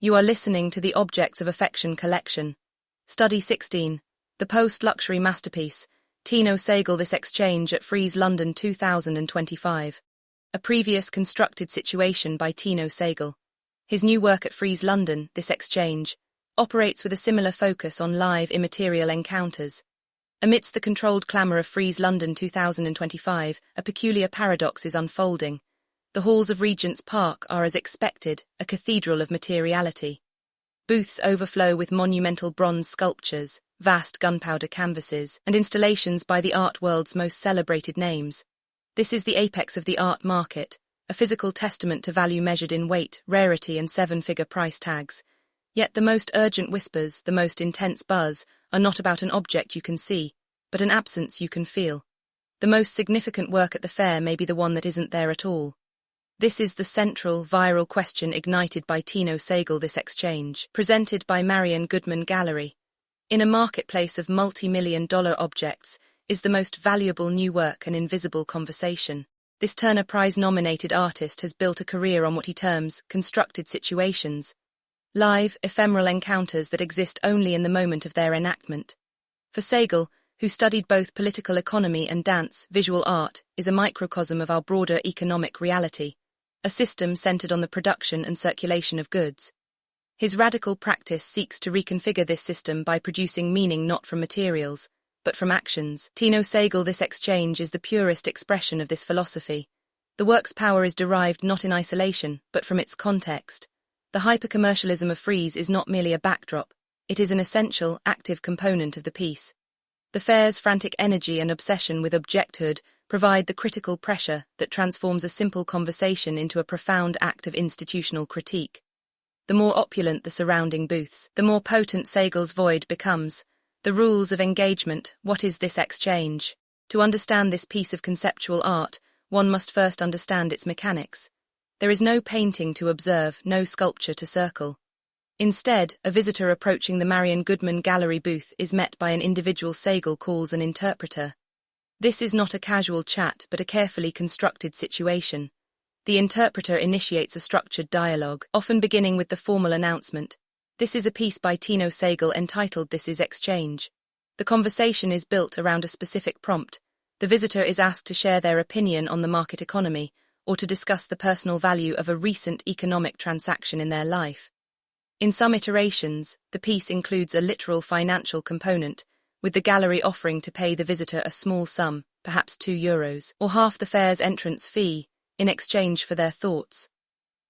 You are listening to the Objects of Affection collection. Study 16, the post-luxury masterpiece, Tino Sehgal This Exchange at Frieze London 2025. A previous constructed situation by Tino Sehgal. His new work at Frieze London, This Exchange, operates with a similar focus on live immaterial encounters. Amidst the controlled clamour of Frieze London 2025, a peculiar paradox is unfolding. The halls of Regent's Park are, as expected, a cathedral of materiality. Booths overflow with monumental bronze sculptures, vast gunpowder canvases, and installations by the art world's most celebrated names. This is the apex of the art market, a physical testament to value measured in weight, rarity, and seven-figure price tags. Yet the most urgent whispers, the most intense buzz, are not about an object you can see, but an absence you can feel. The most significant work at the fair may be the one that isn't there at all. This is the central, viral question ignited by Tino Sehgal This Exchange, presented by Marian Goodman Gallery. In a marketplace of multi-million-dollar objects, is the most valuable new work an invisible conversation. This Turner Prize-nominated artist has built a career on what he terms constructed situations, live, ephemeral encounters that exist only in the moment of their enactment. For Sehgal, who studied both political economy and dance, visual art is a microcosm of our broader economic reality, a system centered on the production and circulation of goods. His radical practice seeks to reconfigure this system by producing meaning not from materials, but from actions. Tino Sehgal This Exchange is the purest expression of this philosophy. The work's power is derived not in isolation, but from its context. The hyper-commercialism of Frieze is not merely a backdrop, it is an essential, active component of the piece. The fair's frantic energy and obsession with objecthood provide the critical pressure that transforms a simple conversation into a profound act of institutional critique. The more opulent the surrounding booths, the more potent Sehgal's void becomes. The rules of engagement, what is this exchange? To understand this piece of conceptual art, one must first understand its mechanics. There is no painting to observe, no sculpture to circle. Instead, a visitor approaching the Marian Goodman Gallery booth is met by an individual Sehgal calls an interpreter. This is not a casual chat but a carefully constructed situation. The interpreter initiates a structured dialogue, often beginning with the formal announcement. This is a piece by Tino Sehgal entitled This is Exchange. The conversation is built around a specific prompt. The visitor is asked to share their opinion on the market economy or to discuss the personal value of a recent economic transaction in their life. In some iterations, the piece includes a literal financial component, with the gallery offering to pay the visitor a small sum, perhaps €2, or half the fair's entrance fee, in exchange for their thoughts.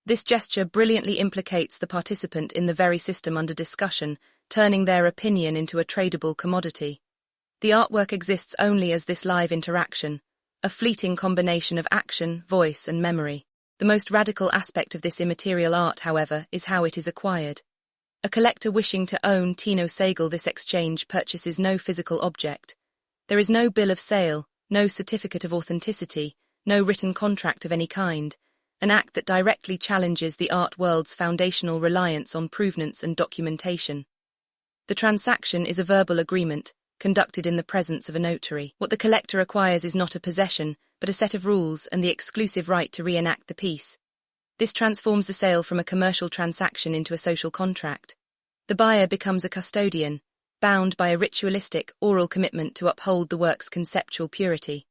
This gesture brilliantly implicates the participant in the very system under discussion, turning their opinion into a tradable commodity. The artwork exists only as this live interaction, a fleeting combination of action, voice, and memory. The most radical aspect of this immaterial art, however, is how it is acquired. A collector wishing to own Tino Sehgal This Exchange purchases no physical object. There is no bill of sale, no certificate of authenticity, no written contract of any kind, an act that directly challenges the art world's foundational reliance on provenance and documentation. The transaction is a verbal agreement, conducted in the presence of a notary. What the collector acquires is not a possession, but a set of rules and the exclusive right to reenact the piece. This transforms the sale from a commercial transaction into a social contract. The buyer becomes a custodian, bound by a ritualistic, oral commitment to uphold the work's conceptual purity.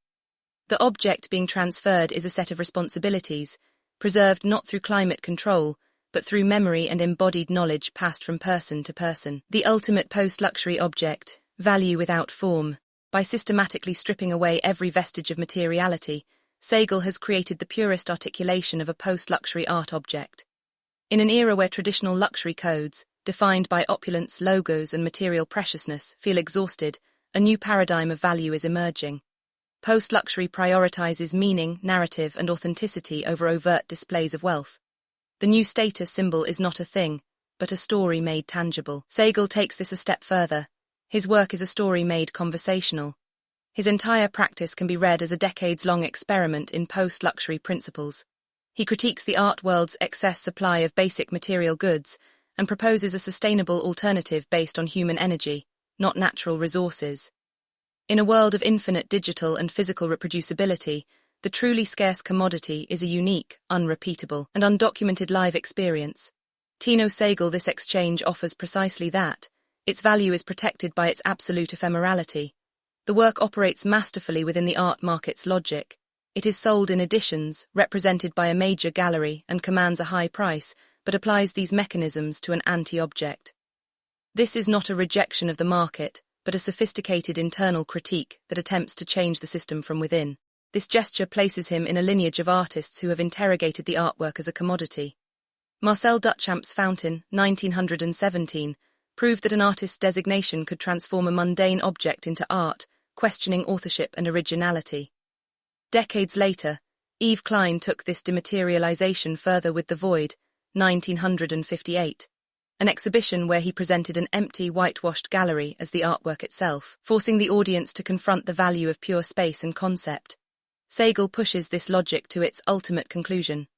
The object being transferred is a set of responsibilities, preserved not through climate control, but through memory and embodied knowledge passed from person to person. The ultimate post-luxury object, value without form. By systematically stripping away every vestige of materiality, Sehgal has created the purest articulation of a post-luxury art object. In an era where traditional luxury codes, defined by opulence, logos, and material preciousness, feel exhausted, a new paradigm of value is emerging. Post-luxury prioritizes meaning, narrative, and authenticity over overt displays of wealth. The new status symbol is not a thing, but a story made tangible. Sehgal takes this a step further. His work is a story made conversational. His entire practice can be read as a decades-long experiment in post-luxury principles. He critiques the art world's excess supply of basic material goods and proposes a sustainable alternative based on human energy, not natural resources. In a world of infinite digital and physical reproducibility, the truly scarce commodity is a unique, unrepeatable, and undocumented live experience. Tino Sehgal This Exchange offers precisely that. Its value is protected by its absolute ephemerality. The work operates masterfully within the art market's logic. It is sold in editions, represented by a major gallery, and commands a high price, but applies these mechanisms to an anti-object. This is not a rejection of the market, but a sophisticated internal critique that attempts to change the system from within. This gesture places him in a lineage of artists who have interrogated the artwork as a commodity. Marcel Duchamp's Fountain, 1917, proved that an artist's designation could transform a mundane object into art, questioning authorship and originality. Decades later, Yves Klein took this dematerialization further with The Void, 1958, an exhibition where he presented an empty, whitewashed gallery as the artwork itself, forcing the audience to confront the value of pure space and concept. Sehgal pushes this logic to its ultimate conclusion.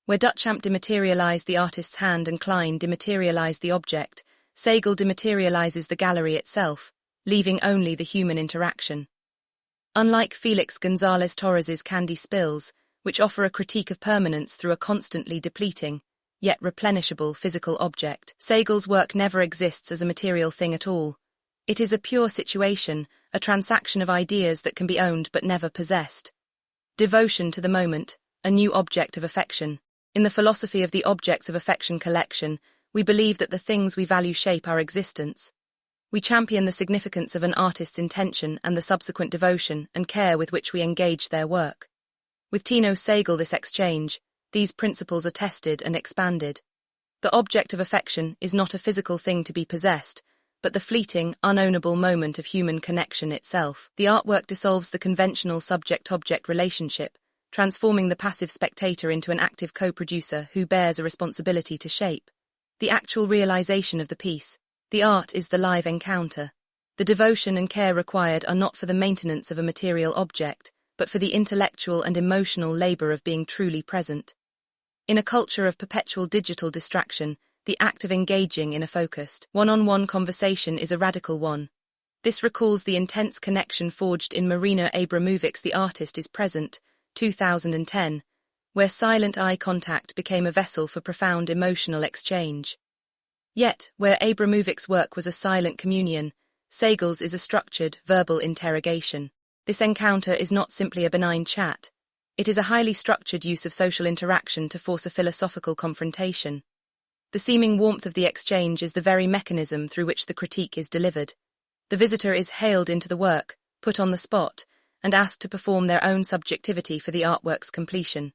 Where Duchamp dematerialized the artist's hand and Klein dematerialized the object, Sehgal dematerializes the gallery itself, leaving only the human interaction. Unlike Felix González Torres's Candy Spills, which offer a critique of permanence through a constantly depleting, yet replenishable physical object, Sehgal's work never exists as a material thing at all. It is a pure situation, a transaction of ideas that can be owned but never possessed. Devotion to the moment, a new object of affection. In the philosophy of the objects of affection collection, we believe that the things we value shape our existence. We champion the significance of an artist's intention and the subsequent devotion and care with which we engage their work. With Tino Sehgal This Exchange, these principles are tested and expanded. The object of affection is not a physical thing to be possessed, but the fleeting, unownable moment of human connection itself. The artwork dissolves the conventional subject-object relationship, transforming the passive spectator into an active co-producer who bears a responsibility to shape the actual realization of the piece. The art is the live encounter. The devotion and care required are not for the maintenance of a material object, but for the intellectual and emotional labor of being truly present. In a culture of perpetual digital distraction, the act of engaging in a focused, one-on-one conversation is a radical one. This recalls the intense connection forged in Marina Abramovic's The Artist is Present, 2010, where silent eye contact became a vessel for profound emotional exchange. Yet, where Abramovic's work was a silent communion, Sehgal's is a structured, verbal interrogation. This encounter is not simply a benign chat. It is a highly structured use of social interaction to force a philosophical confrontation. The seeming warmth of the exchange is the very mechanism through which the critique is delivered. The visitor is hailed into the work, put on the spot, and asked to perform their own subjectivity for the artwork's completion.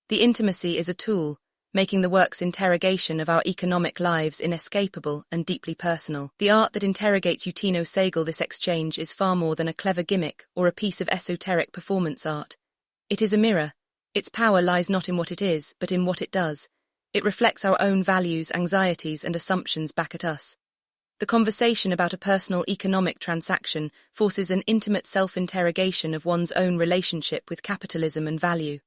The intimacy is a tool, making the work's interrogation of our economic lives inescapable and deeply personal. The art that interrogates you, Tino Sehgal This Exchange, is far more than a clever gimmick or a piece of esoteric performance art. It is a mirror. Its power lies not in what it is, but in what it does. It reflects our own values, anxieties, and assumptions back at us. The conversation about a personal economic transaction forces an intimate self-interrogation of one's own relationship with capitalism and value.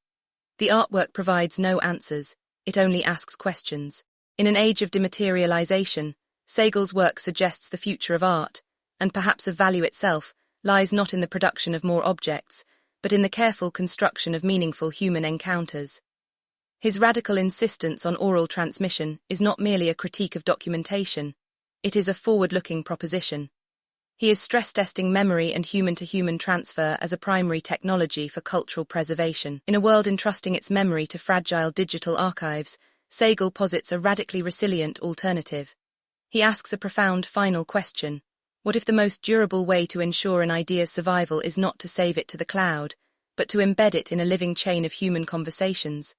The artwork provides no answers, it only asks questions. In an age of dematerialization, Sehgal's work suggests the future of art, and perhaps of value itself, lies not in the production of more objects, but in the careful construction of meaningful human encounters. His radical insistence on oral transmission is not merely a critique of documentation, it is a forward-looking proposition. He is stress-testing memory and human-to-human transfer as a primary technology for cultural preservation. In a world entrusting its memory to fragile digital archives, Sehgal posits a radically resilient alternative. He asks a profound final question. What if the most durable way to ensure an idea's survival is not to save it to the cloud, but to embed it in a living chain of human conversations?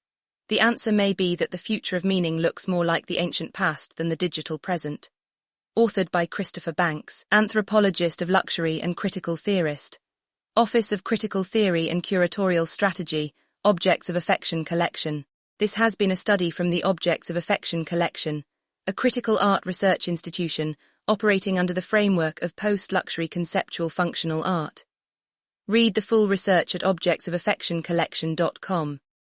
The answer may be that the future of meaning looks more like the ancient past than the digital present. Authored by Christopher Banks, anthropologist of luxury and critical theorist. Office of Critical Theory and Curatorial Strategy, Objects of Affection Collection. This has been a study from the Objects of Affection Collection, a critical art research institution operating under the framework of post-luxury conceptual functional art. Read the full research at objectsofaffectioncollection.com.